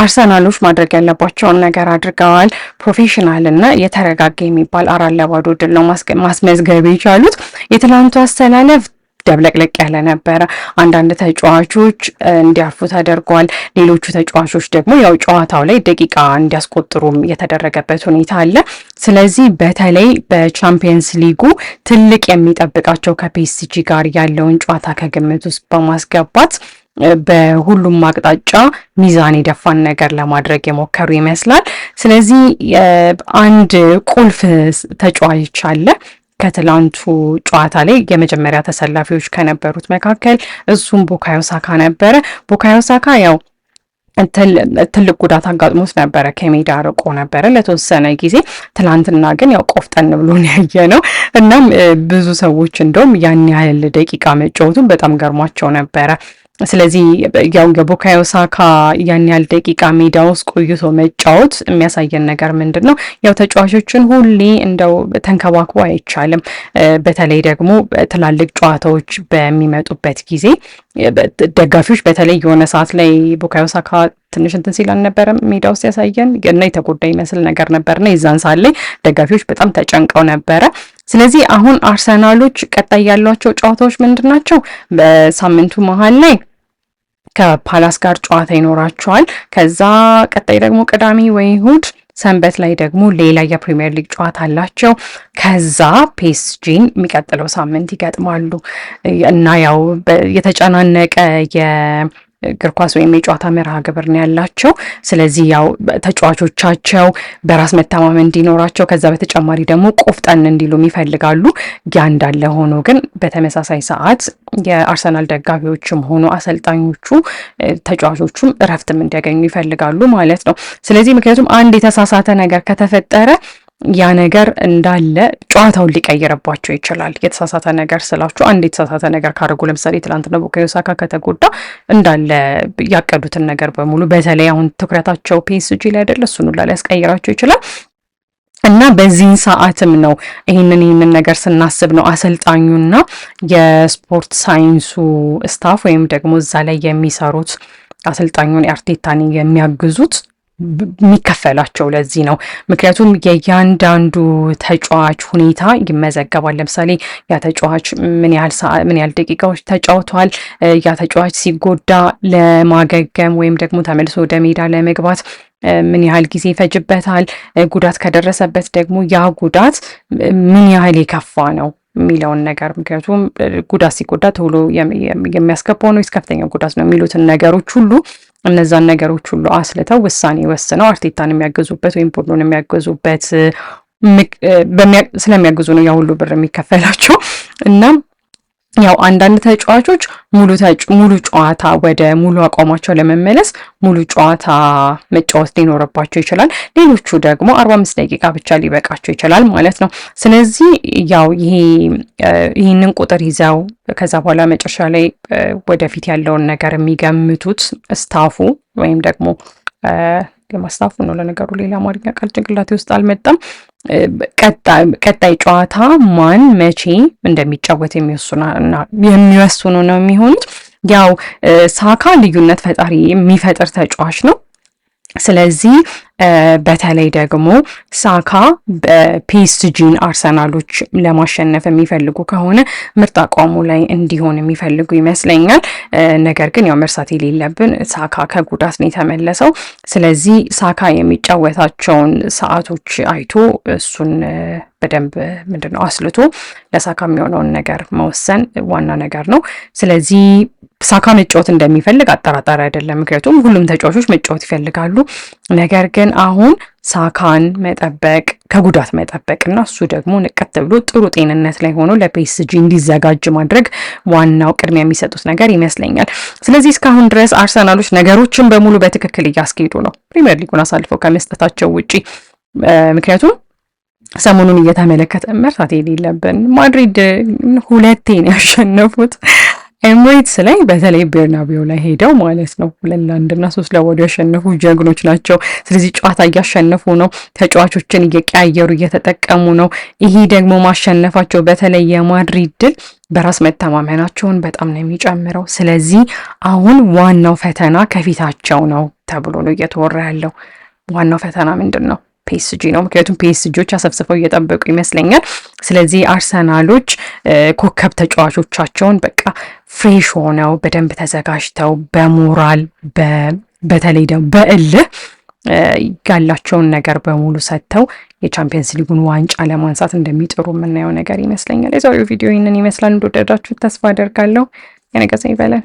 አርሰናሎች ማድረግ ያለባቸውን ነገር አድርገዋል። ፕሮፌሽናል እና የተረጋጋ የሚባል 4-2 ድል ነው ማስመዝገብ የቻሉት። የትላንቱ አስተላለፍ ደብለቅለቅ ያለ ነበረ። አንዳንድ ተጫዋቾች እንዲያርፉ ተደርጓል። ሌሎቹ ተጫዋቾች ደግሞ ያው ጨዋታው ላይ ደቂቃ እንዲያስቆጥሩም የተደረገበት ሁኔታ አለ። ስለዚህ በተለይ በቻምፒየንስ ሊጉ ትልቅ የሚጠብቃቸው ከፒኤስጂ ጋር ያለውን ጨዋታ ከግምት ውስጥ በማስገባት በሁሉም አቅጣጫ ሚዛን የደፋን ነገር ለማድረግ የሞከሩ ይመስላል። ስለዚህ አንድ ቁልፍ ተጫዋች አለ ከትላንቱ ጨዋታ ላይ የመጀመሪያ ተሰላፊዎች ከነበሩት መካከል እሱም ቡካዮ ሳካ ነበረ። ቡካዮ ሳካ ያው ትልቅ ጉዳት አጋጥሞት ነበረ፣ ከሜዳ ርቆ ነበረ ለተወሰነ ጊዜ። ትላንትና ግን ያው ቆፍጠን ብሎን ያየ ነው። እናም ብዙ ሰዎች እንደውም ያን ያህል ደቂቃ መጫወቱን በጣም ገርሟቸው ነበረ። ስለዚህ ያው የቡካዮ ሳካ ያን ያህል ደቂቃ ሜዳ ውስጥ ቆይቶ መጫወት የሚያሳየን ነገር ምንድን ነው? ያው ተጫዋቾችን ሁሌ እንደው ተንከባክቦ አይቻልም። በተለይ ደግሞ ትላልቅ ጨዋታዎች በሚመጡበት ጊዜ ደጋፊዎች በተለይ የሆነ ሰዓት ላይ ቡካዮ ሳካ ትንሽ እንትን ሲል አልነበረም ሜዳ ውስጥ ያሳየን እና የተጎዳ ይመስል ነገር ነበርና የዛን ሰዓት ላይ ደጋፊዎች በጣም ተጨንቀው ነበረ። ስለዚህ አሁን አርሰናሎች ቀጣይ ያሏቸው ጨዋታዎች ምንድን ናቸው? በሳምንቱ መሀል ላይ ከፓላስ ጋር ጨዋታ ይኖራቸዋል። ከዛ ቀጣይ ደግሞ ቅዳሜ ወይ እሁድ ሰንበት ላይ ደግሞ ሌላ የፕሪሚየር ሊግ ጨዋታ አላቸው። ከዛ ፒኤስጂን የሚቀጥለው ሳምንት ይገጥማሉ እና ያው የተጨናነቀ እግር ኳስ ወይም የጨዋታ መርሃ ግብር ነው ያላቸው። ስለዚህ ያው ተጫዋቾቻቸው በራስ መተማመን እንዲኖራቸው ከዛ በተጨማሪ ደግሞ ቆፍጠን እንዲሉም ይፈልጋሉ። ያ እንዳለ ሆኖ ግን በተመሳሳይ ሰዓት የአርሰናል ደጋፊዎችም ሆኖ አሰልጣኞቹ ተጫዋቾቹም እረፍትም እንዲያገኙ ይፈልጋሉ ማለት ነው። ስለዚህ ምክንያቱም አንድ የተሳሳተ ነገር ከተፈጠረ ያ ነገር እንዳለ ጨዋታውን ሊቀይርባቸው ይችላል። የተሳሳተ ነገር ስላችሁ አንድ የተሳሳተ ነገር ካደረጉ ለምሳሌ ትላንትና ቡካዮ ሳካ ከተጎዳ እንዳለ ያቀዱትን ነገር በሙሉ በተለይ አሁን ትኩረታቸው ፒኤስጂ ላይ አይደለ እሱን ሁላ ሊያስቀይራቸው ይችላል። እና በዚህን ሰዓትም ነው ይህንን ነገር ስናስብ ነው አሰልጣኙና የስፖርት ሳይንሱ ስታፍ ወይም ደግሞ እዛ ላይ የሚሰሩት አሰልጣኙን አርቴታን የሚያግዙት የሚከፈላቸው ለዚህ ነው። ምክንያቱም የእያንዳንዱ ተጫዋች ሁኔታ ይመዘገባል። ለምሳሌ ያ ተጫዋች ምን ያህል ደቂቃዎች ተጫውቷል፣ ያ ተጫዋች ሲጎዳ ለማገገም ወይም ደግሞ ተመልሶ ወደ ሜዳ ለመግባት ምን ያህል ጊዜ ይፈጅበታል፣ ጉዳት ከደረሰበት ደግሞ ያ ጉዳት ምን ያህል የከፋ ነው የሚለውን ነገር ምክንያቱም ጉዳት ሲጎዳ ቶሎ የሚያስገባው ነው ከፍተኛ ጉዳት ነው የሚሉትን ነገሮች ሁሉ እነዛን ነገሮች ሁሉ አስልተው ውሳኔ ወስነው አርቴታን የሚያገዙበት ወይም ቡድኑን የሚያገዙበት ስለሚያግዙ ነው ያ ሁሉ ብር የሚከፈላቸው። እና ያው አንዳንድ ተጫዋቾች ሙሉ ጨዋታ ወደ ሙሉ አቋማቸው ለመመለስ ሙሉ ጨዋታ መጫወት ሊኖርባቸው ይችላል። ሌሎቹ ደግሞ 45 ደቂቃ ብቻ ሊበቃቸው ይችላል ማለት ነው። ስለዚህ ያው ይህንን ቁጥር ይዘው ከዛ በኋላ መጨረሻ ላይ ወደፊት ያለውን ነገር የሚገምቱት ስታፉ ወይም ደግሞ የማስታፉ ነው። ለነገሩ ሌላ አማርኛ ቃል ጭንቅላቴ ውስጥ አልመጣም። ቀጣይ ጨዋታ ማን መቼ እንደሚጫወት የሚወስኑ ነው የሚሆኑት። ያው ሳካ ልዩነት ፈጣሪ የሚፈጥር ተጫዋች ነው። ስለዚህ በተለይ ደግሞ ሳካ በፒኤስጂን አርሰናሎች ለማሸነፍ የሚፈልጉ ከሆነ ምርጥ አቋሙ ላይ እንዲሆን የሚፈልጉ ይመስለኛል። ነገር ግን ያው መርሳት የሌለብን ሳካ ከጉዳት ነው የተመለሰው። ስለዚህ ሳካ የሚጫወታቸውን ሰዓቶች አይቶ እሱን በደንብ አስልቶ ለሳካ የሚሆነውን ነገር መወሰን ዋና ነገር ነው። ስለዚህ ሳካ መጫወት እንደሚፈልግ አጠራጣሪ አይደለም። ምክንያቱም ሁሉም ተጫዋቾች መጫወት ይፈልጋሉ። ነገር ግን አሁን ሳካን መጠበቅ ከጉዳት መጠበቅና እሱ ደግሞ ንቀት ብሎ ጥሩ ጤንነት ላይ ሆኖ ለፒኤስጂ እንዲዘጋጅ ማድረግ ዋናው ቅድሚያ የሚሰጡት ነገር ይመስለኛል። ስለዚህ እስካሁን ድረስ አርሰናሎች ነገሮችን በሙሉ በትክክል እያስኬዱ ነው ፕሪሚየር ሊጉን አሳልፈው ከመስጠታቸው ውጪ። ምክንያቱም ሰሞኑን እየተመለከተ መርሳት የሌለብን ማድሪድ 2 ነው ያሸነፉት ኤምሬትስ ላይ በተለይ ቤርናቤው ላይ ሄደው ማለት ነው 2-1 3-2 ያሸነፉ ጀግኖች ናቸው። ስለዚህ ጨዋታ እያሸነፉ ነው፣ ተጫዋቾችን እየቀያየሩ እየተጠቀሙ ነው። ይሄ ደግሞ ማሸነፋቸው በተለይ የማድሪድ ድል በራስ መተማመናቸውን በጣም ነው የሚጨምረው። ስለዚህ አሁን ዋናው ፈተና ከፊታቸው ነው ተብሎ ነው እየተወራ ያለው። ዋናው ፈተና ምንድን ነው? ፒኤስጂ ነው። ምክንያቱም ፒኤስጂዎች አሰብስበው እየጠበቁ ይመስለኛል። ስለዚህ አርሰናሎች ኮከብ ተጫዋቾቻቸውን በቃ ፍሬሽ ሆነው በደንብ ተዘጋጅተው በሞራል በተለይ ደግሞ በእልህ ያላቸውን ነገር በሙሉ ሰጥተው የቻምፒየንስ ሊጉን ዋንጫ ለማንሳት እንደሚጥሩ የምናየው ነገር ይመስለኛል። የዛሬው ቪዲዮ ይህንን ይመስላል። እንደወደዳችሁት ተስፋ አደርጋለሁ። የነገ ሰው ይበለን።